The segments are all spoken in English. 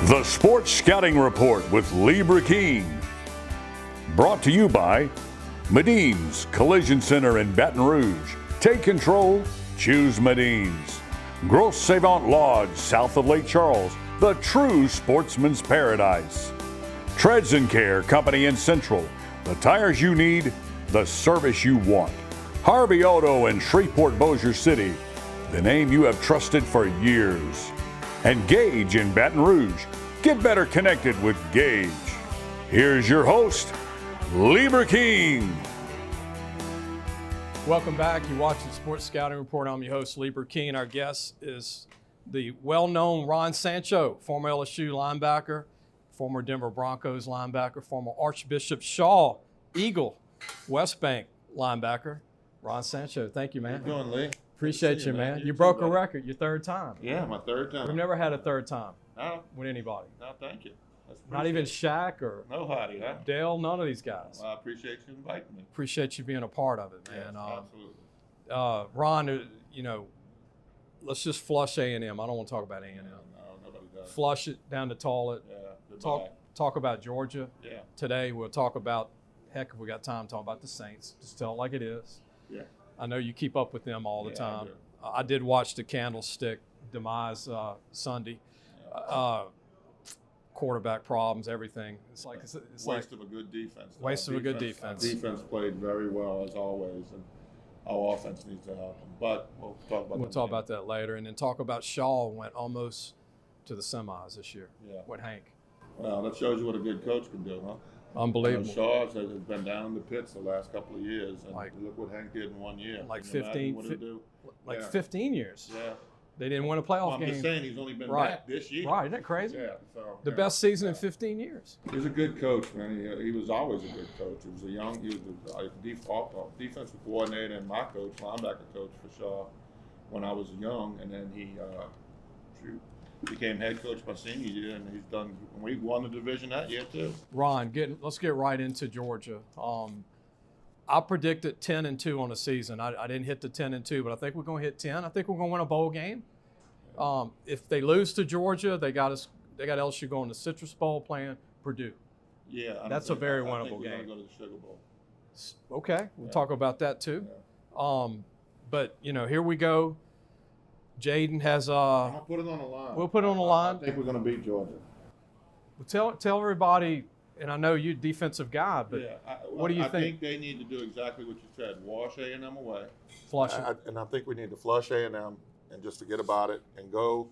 The Sports Scouting Report with Lee Burkeen. Brought to you by Medines Collision Center in Baton Rouge. Take control, choose Medines. Grosse Savant Lodge, south of Lake Charles, the true sportsman's paradise. Treads and Care Company in Central, the tires you need, the service you want. Harvey Auto in Shreveport, Bossier City, the name you have trusted for years. And Gage in Baton Rouge. Get better connected with Gage. Here's your host, Lee Burkeen. Welcome back. You're watching Sports Scouting Report. I'm your host, Lee Burkeen. Our guest is the well-known Ron Sancho, former LSU linebacker, former Denver Broncos linebacker, former Archbishop Shaw Eagle West Bank linebacker. Ron Sancho, thank you, man. How you doing, Lee? Appreciate you, man. You broke a record, your third time. Yeah, my third time. We've never had a third time No, with anybody. no, thank you. Not even Shaq or Nobody, huh? Dale, none of these guys. Well, I appreciate you inviting me. Appreciate you being a part of it, man. Yes, absolutely. Ron, let's just flush A&M. I don't want to talk about A&M. No, nobody does. Flush it down the toilet. Yeah, goodbye. Talk about Georgia. Yeah, Today we'll talk about, heck, if we got time, talk about the Saints. Just tell it like it is. yeah. I know you keep up with them all the Yeah, I time. do. I did watch the Candlestick demise Sunday. Quarterback problems, everything. It's like Waste of a good defense. though. Waste of a good defense. Defense played very well as always, and our offense needs to help them. But we'll talk about. We'll talk about that later, and then talk about Shaw went almost to the semis this year. Yeah. With Hank. Well, that shows you what a good coach can do, huh? Unbelievable. Shaw has been down in the pits the last couple of years, and Like- look what Hank did in 1 year. Like Can you imagine 15 what he'd do? Like Yeah. 15 years. Yeah. They didn't win a playoff Well, I'm game. just saying he's only been Right. back this year. Right, isn't that crazy? Yeah. So The yeah. best season in 15 years. He's a good coach, man. He was always a good coach. He was the defensive coordinator and my coach, linebacker coach for Shaw when I was young, and then he became head coach my senior year, and he's done. We won the division that year too. Ron, let's get right into Georgia. I predicted 10-2 on the season. I didn't hit the 10-2, but I think we're going to hit 10. I think we're going to win a bowl game. If they lose to Georgia, they got LSU going to Citrus Bowl playing Purdue. Yeah, That's a very I winnable think we're game. gonna go to the Sugar Bowl. Okay, we'll Yeah. talk about that too. Yeah. But here we go. Jaden has I'll put it on the line. We'll put it on the line. I think we're going to beat Georgia. tell everybody, and I know you're a defensive guy, but what do you I think? think they need to do exactly what you said. Wash A&M away. Flush it. And I think we need to flush A&M and just forget about it and go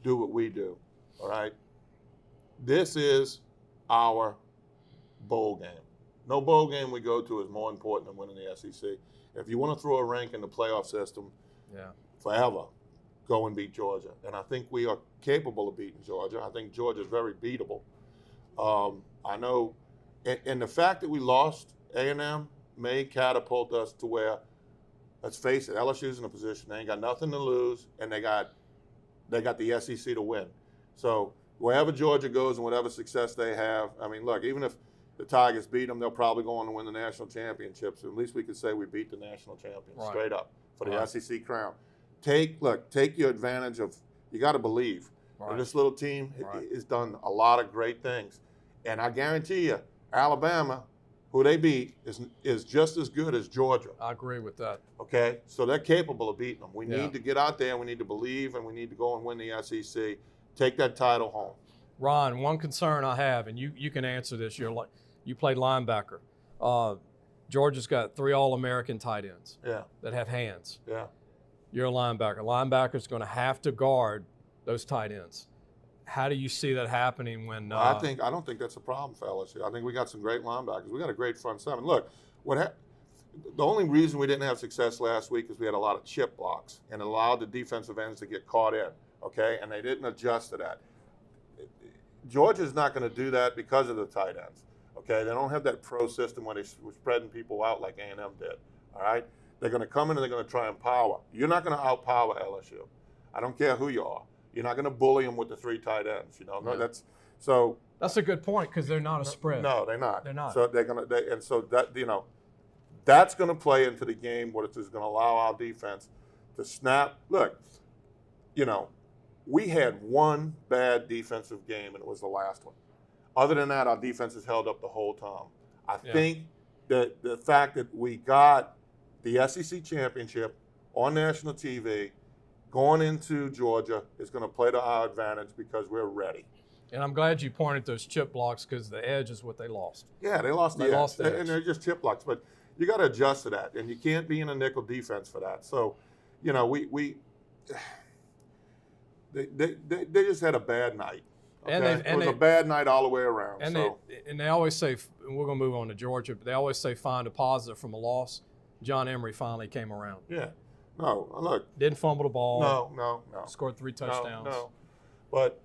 do what we do, all right? This is our bowl game. No bowl game we go to is more important than winning the SEC. If you want to throw a rank in the playoff system Yeah. forever, go and beat Georgia. And I think we are capable of beating Georgia. I think Georgia is very beatable. I know, and the fact that we lost A&M may catapult us to where, let's face it, LSU's in a position they ain't got nothing to lose, and they got the SEC to win. So wherever Georgia goes and whatever success they have, I mean, look, even if the Tigers beat them, they'll probably go on to win the national championship. So at least we could say we beat the national champions Right. straight up for the Right. SEC crown. Take your advantage of. You got to believe. Right. And this little team Right. has done a lot of great things, and I guarantee you, Alabama, who they beat, is just as good as Georgia. I agree with that. Okay, so they're capable of beating them. We Yeah. need to get out there. We need to believe, and we need to go and win the SEC. Take that title home. Ron, one concern I have, and you can answer this. You played linebacker. Georgia's got 3 All-American tight ends Yeah, that have hands. yeah. You're a linebacker. Linebacker's going to have to guard those tight ends. How do you see that happening when? I don't think that's a problem for LSU. I think we got some great linebackers. We got a great front seven. Look, the only reason we didn't have success last week is we had a lot of chip blocks and allowed the defensive ends to get caught in. Okay, and they didn't adjust to that. Georgia's not going to do that because of the tight ends. Okay, they don't have that pro system where they're spreading people out like A&M did. All right, they're going to come in and they're going to try and power. You're not going to outpower LSU. I don't care who you are. You're not going to bully them with the 3 tight ends. Yeah. That's a good point because they're not a spread. No, they're not. They're not. So that's going to play into the game. What it is going to allow our defense to snap. Look, we had one bad defensive game, and it was the last one. Other than that, our defense has held up the whole time. I think that the fact that we got the SEC championship on national TV going into Georgia is going to play to our advantage because we're ready. And I'm glad you pointed those chip blocks because the edge is what they lost. Yeah, they lost the edge. And they're just chip blocks. But you got to adjust to that, and you can't be in a nickel defense for that. So, you know, they just had a bad night. Okay? It was a bad night all the way around. And they always say, and we're going to move on to Georgia, but they always say find a positive from a loss. John Emery finally came around. Yeah. No, look. Didn't fumble the ball. No. Scored 3 touchdowns. No. But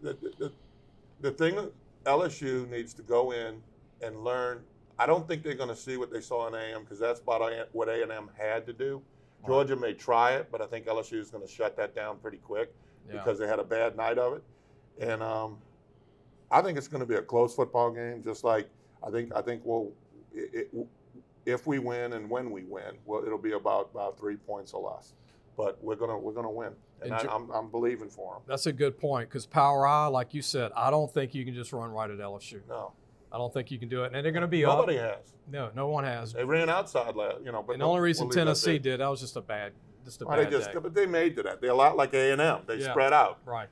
the thing that LSU needs to go in and learn, I don't think they're going to see what they saw in A&M because that's about what A&M had to do. Georgia may try it, but I think LSU is going to shut that down pretty quick because they had a bad night of it. And I think it's going to be a close football game, just like I think if we win and when we win, well, it'll be about 3 points or less. But we're gonna win, and I'm believing for them. That's a good point because Power I, like you said, I don't think you can just run right at LSU. No, I don't think you can do it, and they're going to be Nobody has. No one has. They ran outside last, But and the only reason Tennessee did that was just a bad day. But they made to that. They're a lot like A&M. They spread out. Right.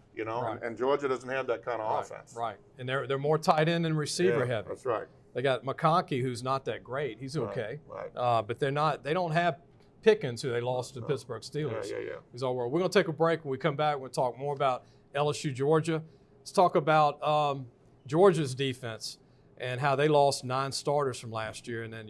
And Georgia doesn't have that kind of offense. Right. And they're more tight end and receiver heavy. That's right. They got McConkey, who's not that great. He's okay. Right. But they don't have Pickens, who they lost to the Pittsburgh Steelers. Yeah. He's all world. We're going to take a break. When we come back, we're going to talk more about LSU, Georgia. Let's talk about Georgia's defense and how they lost 9 starters from last year. And then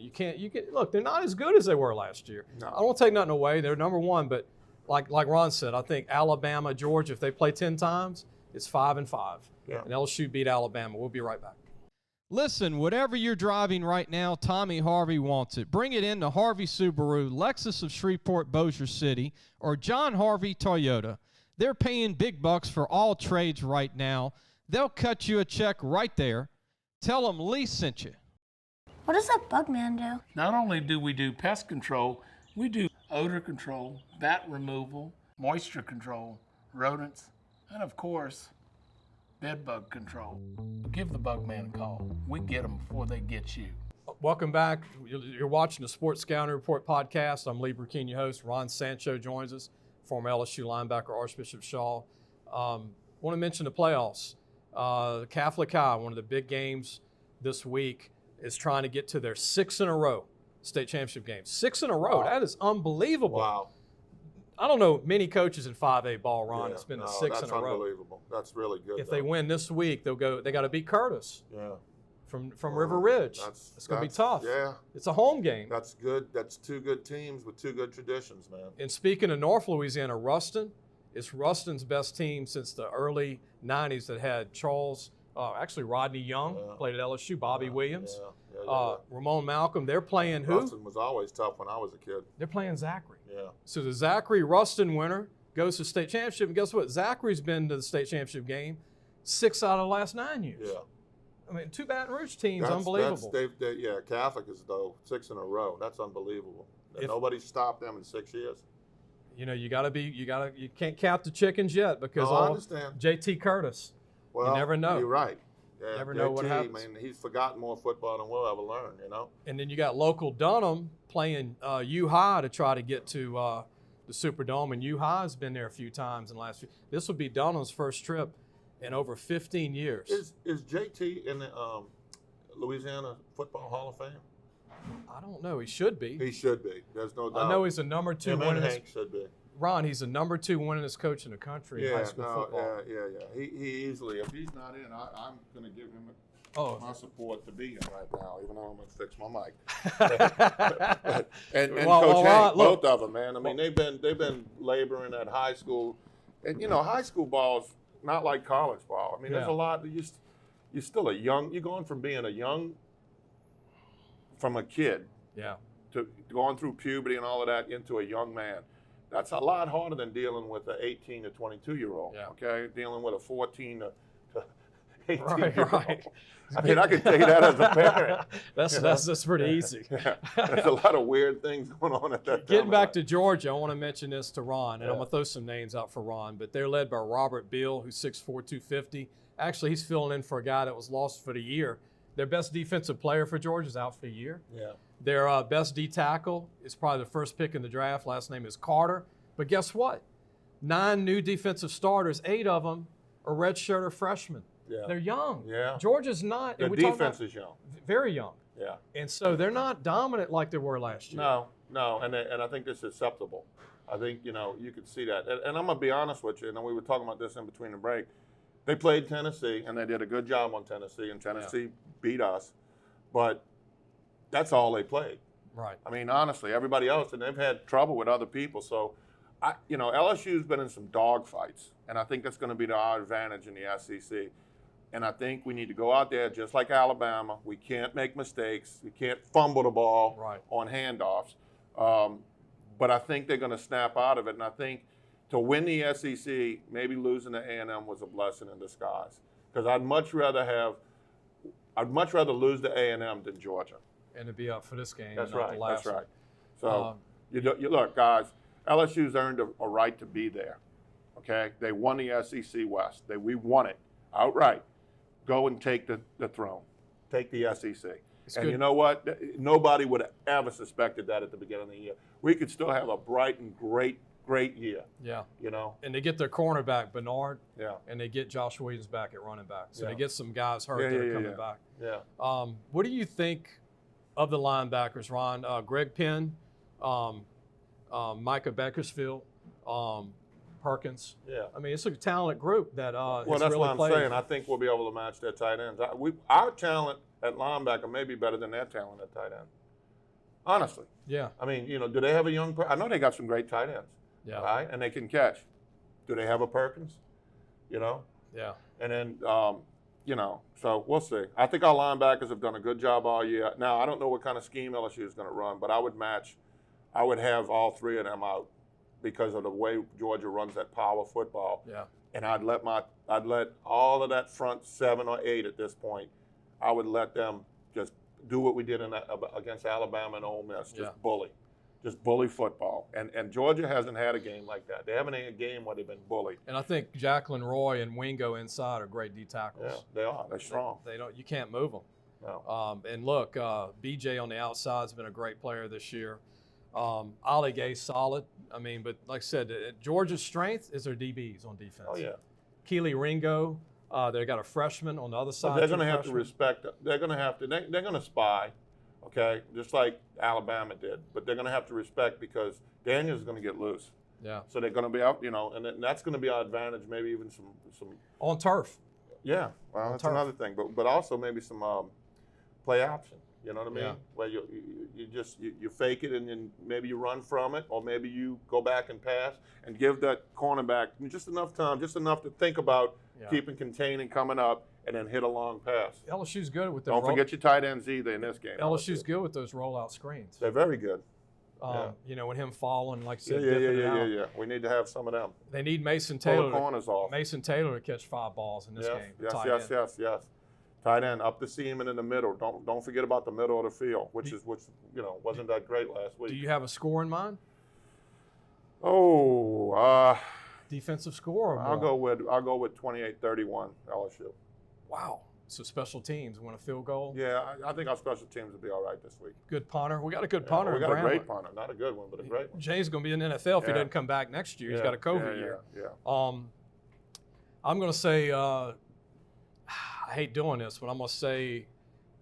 look, they're not as good as they were last year. No. I don't want to take nothing away. They're number 1, but like Ron said, I think Alabama, Georgia, if they play 10 times, it's 5-5. Yeah. And LSU beat Alabama. We'll be right back. Listen, whatever you're driving right now, Tommy Harvey wants it. Bring it in to Harvey Subaru, Lexus of Shreveport, Bossier City, or John Harvey Toyota. They're paying big bucks for all trades right now. They'll cut you a check right there. Tell them Lee sent you. What does that bug man do? Not only do we do pest control, we do odor control, bat removal, moisture control, rodents, and of course, bed bug control. Give the bug man a call. We get them before they get you. Welcome back. You're watching the Sports Scouting Report podcast. I'm Lee Burkeen, your host. Ron Sancho joins us, former LSU linebacker Archbishop Shaw. Want to mention the playoffs. Catholic High, one of the big games this week, is trying to get to their 6th in a row state championship games. 6 in a row. Wow. That is unbelievable. Wow. I don't know many coaches in 5A ball, Ron. It's been the 6 in a row. That's unbelievable. That's really good. If they win this week, they got to beat Curtis. Yeah. From River Ridge. It's going to be tough. Yeah. It's a home game. That's good. That's 2 good teams with 2 good traditions, man. And speaking of North Louisiana, Ruston, it's Ruston's best team since the early 90s that had Rodney Young played at LSU, Bobby Williams, Ramon Malcolm. They're playing who? Ruston was always tough when I was a kid. They're playing Zachary. Yeah. So the Zachary-Ruston winner goes to state championship. And guess what? Zachary's been to the state championship game 6 out of the last 9 years. Yeah. I mean, 2 Baton Rouge teams, unbelievable. Catholic is, 6 in a row. That's unbelievable. Nobody stopped them in 6 years. You can't count the chickens yet because I understand. JT Curtis. Well, you never know. You're right. Yeah, never know what happens. I mean, he's forgotten more football than we'll ever learn, And then you got local Dunham playing U-High to try to get to the Superdome, and U-High's been there a few times in the last few. This would be Dunham's first trip in over 15 years. Is JT in the Louisiana Football Hall of Fame? I don't know. He should be. He should be. There's no doubt. I know he's a number 2 winning. Should be. Ron, he's a number 2 winningest coach in the country in high school football. Yeah. He easily, if he's not in, I'm going to give him my support to be in right now, even though I'm going to fix my mic. and Coach Hank, both of them, man. I mean, they've been laboring at high school, and high school ball's not like college ball. I mean, there's a lot. You're still you're going from being from a kid, to going through puberty and all of that into a young man. That's a lot harder than dealing with an 18 to 22-year-old. Yeah. Okay, dealing with a 14 to Right, right. I mean, I can tell you that as a parent. That's pretty easy. Yeah. There's a lot of weird things going on at that time. Getting back to Georgia, I want to mention this to Ron, and Yeah. I'm going to throw some names out for Ron, but they're led by Robert Beal, who's 6'4", 250. Actually, he's filling in for a guy that was lost for the year. Their best defensive player for Georgia is out for the year. Yeah. Their best D tackle is probably the first pick in the draft. Last name is Carter. But guess what? 9 new defensive starters, 8 of them are redshirt or freshmen. Yeah. They're young. Yeah. Georgia's not. The and we're talking defense about is young. very young. Yeah. And so they're not dominant like they were last year. No, and I think this is acceptable. I think, you could see that. And I'm going to be honest with you, and we were talking about this in between the break. They played Tennessee, and they did a good job on Tennessee, and Tennessee beat us. But that's all they played. Right. I mean, honestly, everybody else, and they've had trouble with other people. So, LSU's been in some dog fights, and I think that's going to be to our advantage in the SEC. And I think we need to go out there just like Alabama. We can't make mistakes. We can't fumble the ball on handoffs. But I think they're going to snap out of it. And I think to win the SEC, maybe losing to A&M was a blessing in disguise. Because I'd much rather lose to A&M than Georgia. And to be up for this game. That's not right. The last That's right. one. So you look, guys. LSU's earned a right to be there. Okay, they won the SEC West. We won it outright. Go and take the throne. Take the SEC. And good. you know what? Nobody would have ever suspected that at the beginning of the year. We could still have a bright and great year. Yeah. And they get their cornerback, Bernard. Yeah. And they get Josh Williams back at running back. So Yeah. they get some guys hurt that are coming back. Yeah. What do you think of the linebackers, Ron? Greg Penn, Micah Beckersfield, Perkins. Yeah. I mean, it's a talented group that Well, has that's really what I'm played. saying. I think we'll be able to match their tight ends. Our talent at linebacker may be better than their talent at tight end. Honestly. Yeah. I mean, do they have a young I know they got some great tight ends. Yeah. Right? And they can catch. Do they have a Perkins? Yeah. And then, so we'll see. I think our linebackers have done a good job all year. Now, I don't know what kind of scheme LSU is going to run, but I would have all 3 of them out because of the way Georgia runs that power football. Yeah. And I'd let all of that front 7 or 8 at this point, I would let them just do what we did against Alabama and Ole Miss, just bully football. And Georgia hasn't had a game like that. They haven't had a game where they've been bullied. And I think Jacqueline Roy and Wingo inside are great D tackles. Yeah, they are. They're strong. You can't move them. No. And look, BJ on the outside has been a great player this year. Ollie Gay's solid. I mean, but like I said, Georgia's strength is their DBs on defense. Oh, yeah. Keely Ringo, they got a freshman on the other side. But they're going to have to respect. They're going to have to. They're going to spy, okay, just like Alabama did. But they're going to have to respect because Daniel's going to get loose. Yeah. So they're going to be out, and that's going to be our advantage. Maybe even some on turf. Yeah, well, that's another thing. But also maybe some play action. You know what I mean? Yeah. Where you fake it and then maybe you run from it, or maybe you go back and pass and give that cornerback just enough time, just enough to think about keeping contained and coming up, and then hit a long pass. LSU's good with Don't forget your tight ends either in this game. LSU's good with those rollout screens. They're very good. When him falling, like I said, Yeah. We need to have some of them. They need Mason Pull Taylor. the corners off. Mason Taylor to catch 5 balls in this game. Yes. Tight end up the seam and in the middle. Don't forget about the middle of the field, which wasn't that great last week. Do you have a score in mind? Defensive score? Or I'll go with 28-31 LSU. Wow. So special teams win a field goal. Yeah, I think our special teams will be all right this week. Good punter. We got a good punter. We got a great punter, not a good one, but a great one. Jay's going to be in the NFL if he doesn't come back next year. He's got a COVID year. I'm going to say, I hate doing this, but I'm going to say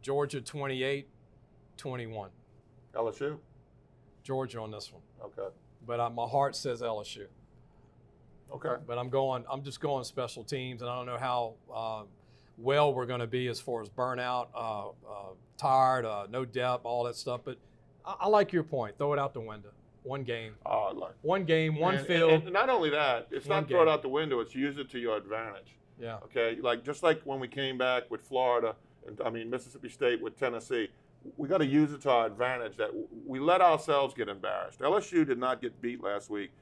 Georgia 28-21. LSU? Georgia on this one. Okay. But my heart says LSU. Okay. But I'm just going special teams, and I don't know how well we're going to be as far as burnout, tired, no depth, all that stuff. But I like your point. Throw it out the window. One game. One game, one field. And not only that, it's not throw it out the window. It's use it to your advantage. Yeah. Okay. Just like when we came back with Florida, Mississippi State with Tennessee, we got to use it to our advantage. That we let ourselves get embarrassed. LSU did not get beat last week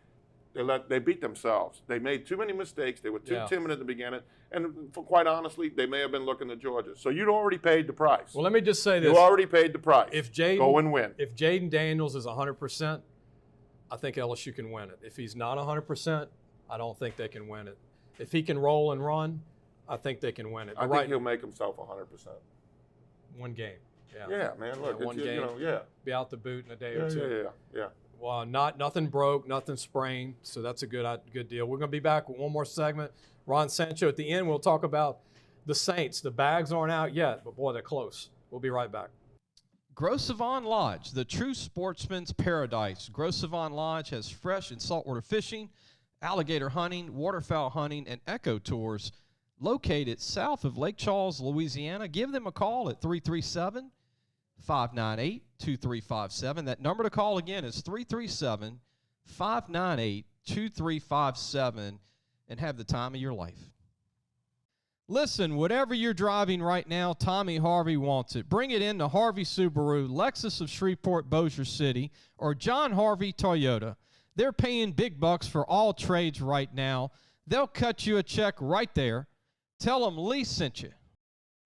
They beat themselves. They made too many mistakes. They were too Yeah. timid at the beginning. And for quite honestly, they may have been looking to Georgia. So you'd already paid the price. Well, let me just say this. You already paid the price. If Jaden, Go and win. If Jaden Daniels is 100%, I think LSU can win it. If he's not 100%, I don't think they can win it. If he can roll and run, I think they can win it. I But think he'll make himself 100%. one game. Yeah. Yeah, man. Look, one it's, game. you know, yeah. Be out the boot in a day Yeah, or two. yeah. Well, nothing broke, nothing sprained, so that's a good deal. We're going to be back with one more segment. Ron Sancho at the end. We'll talk about the Saints. The bags aren't out yet, but boy, they're close. We'll be right back. Gros Savon Lodge, the true sportsman's paradise. Gros Savon Lodge has fresh and saltwater fishing, alligator hunting, waterfowl hunting, and eco tours located south of Lake Charles, Louisiana. Give them a call at 337-598-2357. That number to call again is 337-598-2357, and have the time of your life. Listen, whatever you're driving right now, Tommy Harvey wants it. Bring it in to Harvey Subaru, Lexus of Shreveport, Bossier City, or John Harvey Toyota. They're paying big bucks for all trades right now. They'll cut you a check right there. Tell them Lee sent you.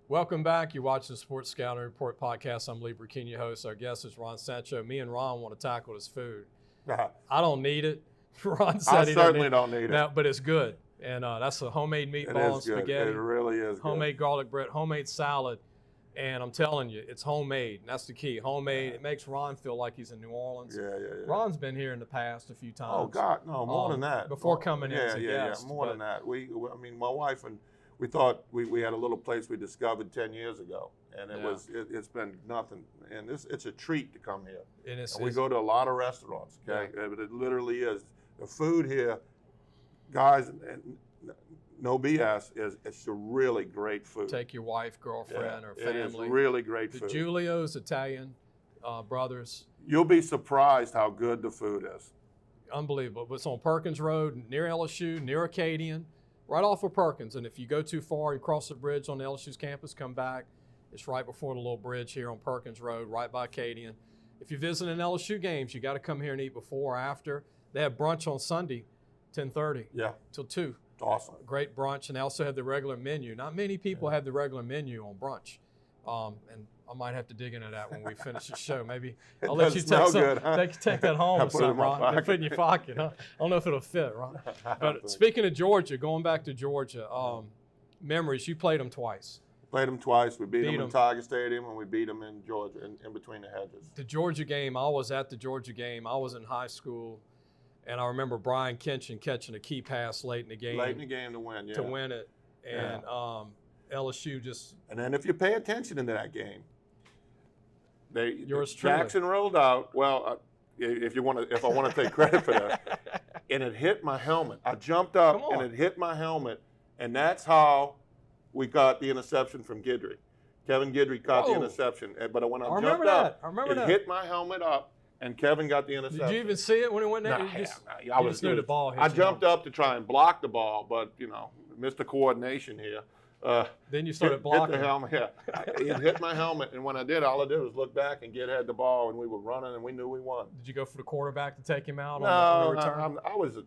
Welcome back. You're watching the Sports Scouting Report podcast. I'm Lee Burkini, your host. Our guest is Ron Sancho. Me and Ron want to tackle his food. I don't need it. Ron said I certainly don't need it. No, but it's good. And that's a homemade meatball and spaghetti. It really is homemade garlic bread, homemade salad. And I'm telling you, it's homemade. And that's the key. Homemade. It makes Ron feel like he's in New Orleans. Yeah. Ron's been here in the past a few times. Oh, God, no, more than that. Before coming in as a guest. Yeah, more than that. I mean, my wife and we thought we had a little place we discovered 10 years ago. And it's been nothing. And it's a treat to come here. And we go to a lot of restaurants, okay? Yeah. But it literally is. The food here, guys, no BS, it's a really great food. Take your wife, girlfriend, or family. It is really great the food. Giulio's Italian brothers. You'll be surprised how good the food is. Unbelievable. It's on Perkins Road, near LSU, near Acadian, right off of Perkins. And if you go too far, you cross the bridge on the LSU's campus, come back. It's right before the little bridge here on Perkins Road, right by Acadian. If you're visiting LSU games, you got to come here and eat before or after. They have brunch on Sunday, 10:30 till 2. It's awesome. Great brunch, and they also have the regular menu. Not many people have the regular menu on brunch, and I might have to dig into that when we finish the show. Maybe I'll let you take good, huh? take that home or Put it in something, my Ron. pocket. Put it in your pocket, huh? I don't know if it'll fit, Ron. But speaking of Georgia, going back to Georgia, memories. You played them twice. Played them twice. We beat them in 'em. Tiger Stadium, and we beat them in Georgia, in between the hedges. The Georgia game, I was at the Georgia game. I was in high school, and I remember Brian Kinchin catching a key pass late in the game. Late in the game to win, yeah. To win it, and LSU just. And then if you pay attention into that game, Yours truly. Jackson rolled out. Well, if I want to take credit for that, and it hit my helmet. I jumped up and it hit my helmet, and that's how we got the interception from Guidry. Kevin Guidry caught the interception, but when I jumped up, it hit my helmet up, and Kevin got the interception. Did you even see it when it went there? I just knew the ball hit I you. jumped up to try and block the ball, but missed the coordination here. Then you started blocking. Hit the helmet. Yeah, it hit my helmet, and when I did, all I did was look back and Gid had the ball, and we were running, and we knew we won. Did you go for the quarterback to take him out No, on the return? I was,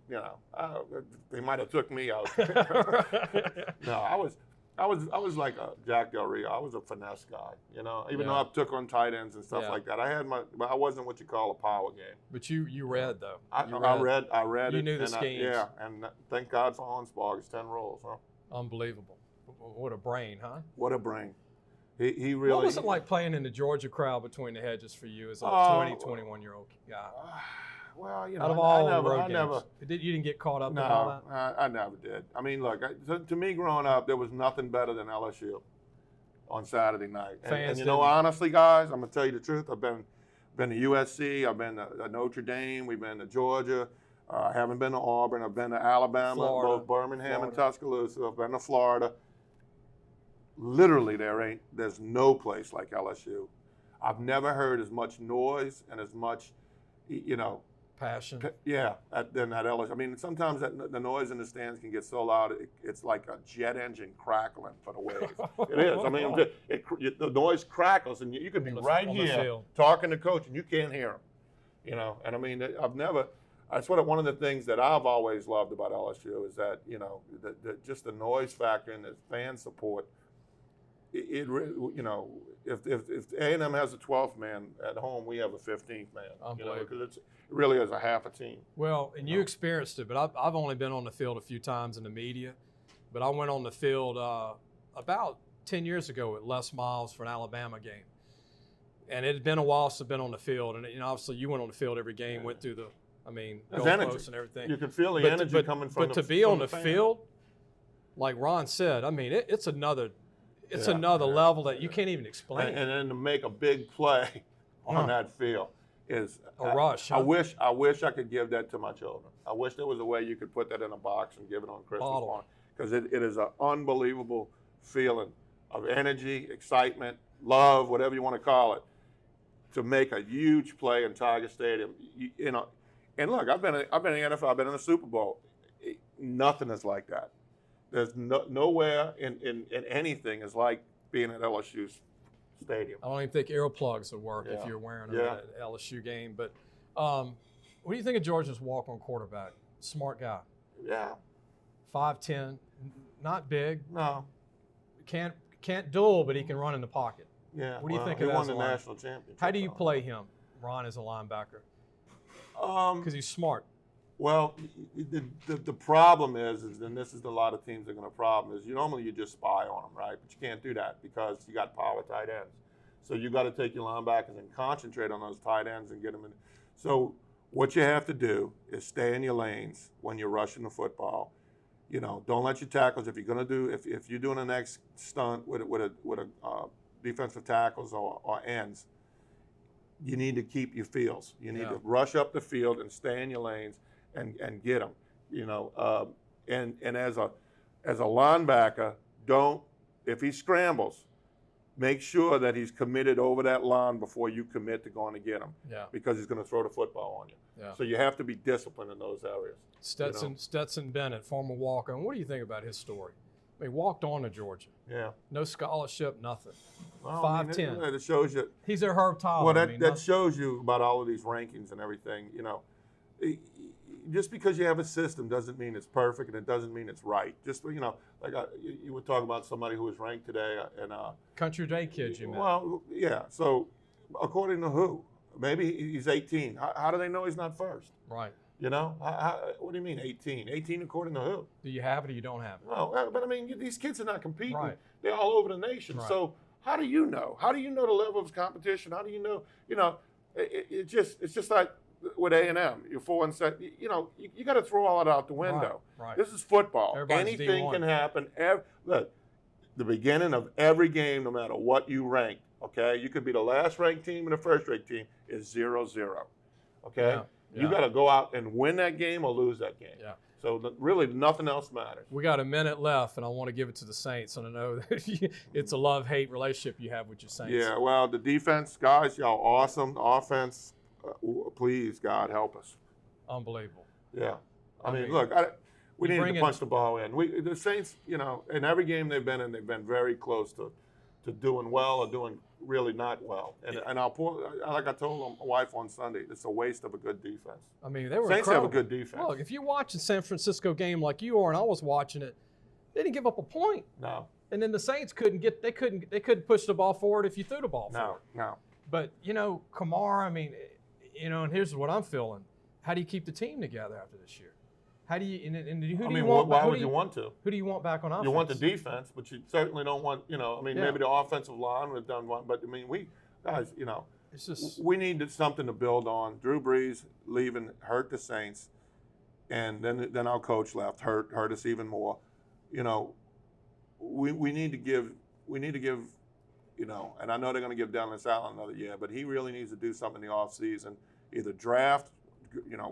they might have took me out. No, I was like a Jack Del Rio. I was a finesse guy, even though I took on tight ends and stuff like that. I wasn't what you call a power game. But you read though. I read you it. knew the schemes. And thank God for Hornsparger's 10 rolls, huh? Unbelievable. What a brain, huh? What a brain. He really. What was it like playing in the Georgia crowd between the hedges for you as a 21-year-old guy? Well, out of all the road games, you didn't get caught up in all that? I never did. I mean, look, to me growing up, there was nothing better than LSU on Saturday night. And honestly, guys, I'm going to tell you the truth. I've been to USC, I've been to Notre Dame, we've been to Georgia. I haven't been to Auburn. I've been to Alabama, Florida, both Birmingham and Tuscaloosa. I've been to Florida. Literally, there's no place like LSU. I've never heard as much noise and as much, passion. Than at LSU. I mean, sometimes the noise in the stands can get so loud, it's like a jet engine crackling for the waves. It is. I mean, the noise crackles, and you could be right here talking to coach, and you can't hear him. And I mean, That's one of the things that I've always loved about LSU is that, just the noise factor and the fan support. If A&M has a 12th man at home, we have a 15th man. Because it really is a half a team. Well, and you experienced it, but I've only been on the field a few times in the media. But I went on the field about 10 years ago with Les Miles for an Alabama game. And it had been a while since I've been on the field. And obviously you went on the field every game, went through the goalposts and everything. You could feel the energy coming from But to be on the field, like Ron said, I mean, it's another level that you can't even explain. And then to make a big play on that field is a rush. Huh? I wish I could give that to my children. I wish there was a way you could put that in a box and give it on Christmas morning, because it is an unbelievable feeling of energy, excitement, love, whatever you want to call it, to make a huge play in Tiger Stadium. And look, I've been in the NFL, I've been in the Super Bowl. Nothing is like that. There's nowhere in anything is like being at LSU's stadium. I don't even think earplugs would work if you're wearing them at an LSU game. But what do you think of Georgia's walk-on quarterback? Smart guy. Yeah. 5'10", not big. No. Can't duel, but he can run in the pocket. Yeah. What do you think of that? He won the national championship. How do you play him, Ron, as a linebacker? Because he's smart. Well, the problem is, and this is a lot of teams are going to problem, is you just spy on them, right? But you can't do that because you got power tight ends. So you got to take your linebackers and concentrate on those tight ends and get them in. So what you have to do is stay in your lanes when you're rushing the football. Don't let your tackles, if you're going to do, if you're doing the next stunt with a defensive tackles or ends, you need to keep your fields. You need to rush up the field and stay in your lanes and get them. And as a linebacker, if he scrambles, make sure that he's committed over that line before you commit to going to get him. Yeah. Because he's going to throw the football on you. Yeah. So you have to be disciplined in those areas. Stetson Bennett, former walk-on. What do you think about his story? He walked on to Georgia. Yeah. No scholarship, nothing. Well, 5'10". It shows you. He's their Herb Tyler. Well, that shows you about all of these rankings and everything. Just because you have a system doesn't mean it's perfect, and it doesn't mean it's right. Just you were talking about somebody who was ranked today, and Country Day kid, you meant. Well, yeah. So, according to who? Maybe he's 18. How do they know he's not first? Right. What do you mean 18? 18 according to who? Do you have it or you don't have it? No, but I mean, these kids are not competing. Right. They're all over the nation. Right. So how do you know? How do you know the level of competition? How do you know? It's just like with A&M. You're 4-7. You got to throw all that out the window. Right. This is football. Everybody's Anything D1. can happen. Look, the beginning of every game, no matter what you rank, okay, you could be the last ranked team and the first ranked team is 0-0. Okay. Yeah. You got to go out and win that game or lose that game. Yeah. So really nothing else matters. We got a minute left, and I want to give it to the Saints. And I know that it's a love-hate relationship you have with your Saints. Yeah, well, the defense, guys, y'all awesome. The offense, please, God, help us. Unbelievable. Yeah. I mean, look, we need to punch the ball in. The Saints, in every game they've been in, they've been very close to doing well or doing really not well. And like I told my wife on Sunday, it's a waste of a good defense. I mean, they were Saints incredible. have a good defense. Look, if you're watching San Francisco game like you are, and I was watching it, they didn't give up a point. No. And then the Saints couldn't push the ball forward if you threw the ball forward. No. But Kamara, I mean, and here's what I'm feeling. How do you keep the team together after this year? How do you? And who do you want? Why would you want to? Who do you want back on offense? You want the defense, but you certainly don't want. Maybe the offensive line would have done one, but we guys, it's just we needed something to build on. Drew Brees leaving hurt the Saints, and then our coach left hurt us even more. We need to give. And I know they're going to give Dennis Allen another year, but he really needs to do something in the offseason. Either draft,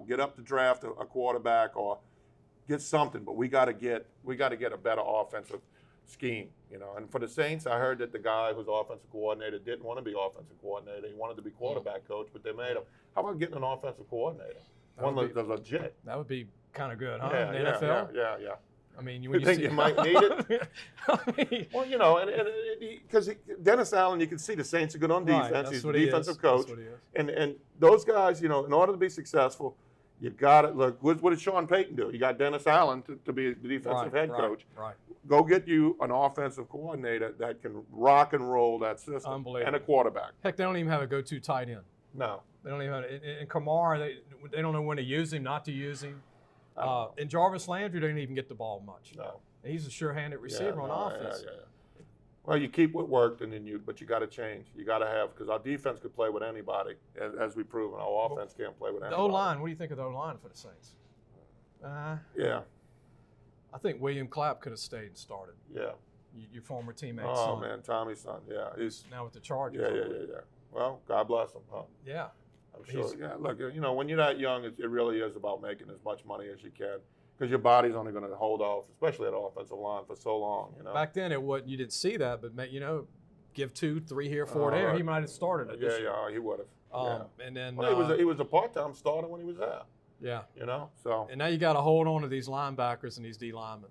get up to draft a quarterback or get something. But we got to get a better offensive scheme. And for the Saints, I heard that the guy who's offensive coordinator didn't want to be offensive coordinator. He wanted to be quarterback coach, but they made him. How about getting an offensive coordinator? One that's legit. That would be kind of good, huh? Yeah, in the NFL? Yeah. I mean, you think you might need it? Well, because Dennis Allen, you can see the Saints are good on defense. Right, he's a defensive coach. That's what he is. And those guys, in order to be successful, You got it. Look, what did Sean Payton do? He got Dennis Allen to be the defensive head coach. Right. Go get you an offensive coordinator that can rock and roll that system. Unbelievable. And a quarterback. Heck, they don't even have a go-to tight end. No. They don't even have in Kamara, they don't know when to use him, not to use him. And Jarvis Landry didn't even get the ball much. No. And he's a sure-handed receiver on offense. Yeah. Well, you keep what worked, but you got to change. You got to have, because our defense could play with anybody, as we've proven. Our offense can't play with anybody. The O-line, what do you think of the O-line for the Saints? Yeah. I think William Clapp could have stayed and started. Yeah. Your former teammate. Oh, man, Tommy's son. Yeah. He's now with the Chargers. Yeah. Well, God bless him, huh? Yeah. I'm sure. Yeah, look, when you're that young, it really is about making as much money as you can, because your body's only going to hold off, especially at offensive line, for so long. Back then, you didn't see that, but give 2, 3 here, 4 there, he might have started it. Yeah, he would have. And then he was a part-time starter when he was there. Yeah. So. And now you got to hold on to these linebackers and these D linemen.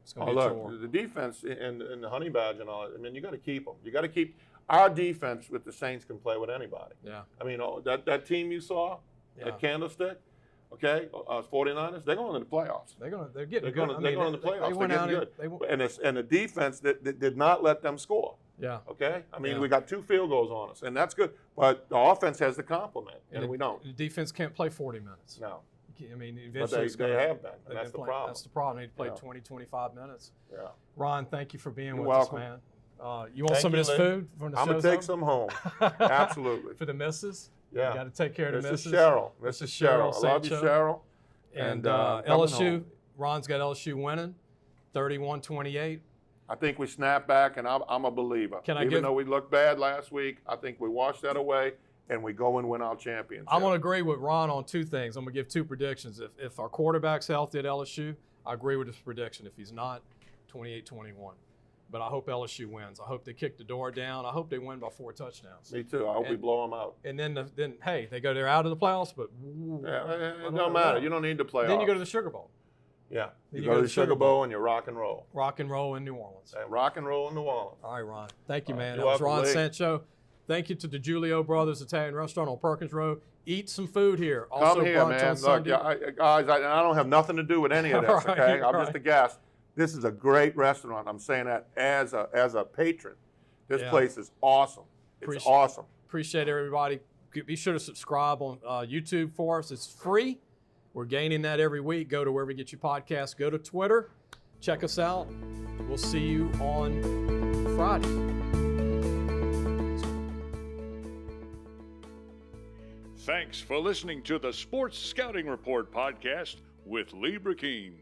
It's going to be a chore. The defense and the Honey Badge and all. I mean, you got to keep them. You got to keep our defense with the Saints can play with anybody. Yeah. I mean, that team you saw, at Candlestick, okay, 49ers, they're going to the playoffs. They're getting good. They're going to the playoffs. They went out good. And the defense that did not let them score. Yeah. Okay. I mean, we got 2 field goals on us, and that's good. But the offense has the complement, and we don't. The defense can't play 40 minutes. No. I mean, but eventually they have been. And that's the problem. That's the problem. They need to play 20, 25 minutes. Yeah. Ron, thank you for being with welcome. us, man. You want some of this food from the I'm going to take some home. Absolutely. For the missus? Yeah. You got to take care of the missus. This is Cheryl. This is Cheryl. I love you, Cheryl. And LSU, Ron's got LSU winning 31-28. I think we snap back, and I'm a believer. Even though we looked bad last week, I think we washed that away, and we go and win our championship. I'm going to agree with Ron on 2 things. I'm going to give 2 predictions. If our quarterback's healthy at LSU, I agree with his prediction. If he's not, 28-21. But I hope LSU wins. I hope they kick the door down. I hope they win by 4 touchdowns. Me too. I hope we blow them out. And then hey, they're out of the playoffs, but it don't matter. You don't need to play. Then you go to the Sugar Bowl. Yeah, you go to the Sugar Bowl and you rock and roll. Rock and roll in New Orleans. Rock and roll in New Orleans. All right, Ron. Thank you, man. That was Ron Sancho. Thank you to the Giulio Brothers Italian Restaurant on Perkins Road. Eat some food here. Also Come here, man. Look, guys, I don't have nothing to do with any of this, okay? I'm just a guest. This is a great restaurant. I'm saying that as a patron. This place is awesome. It's awesome. Appreciate everybody. Be sure to subscribe on YouTube for us. It's free. We're gaining that every week. Go to wherever you get your podcasts. Go to Twitter. Check us out. We'll see you on Friday. Thanks for listening to the Sports Scouting Report podcast with Lee Burkeen.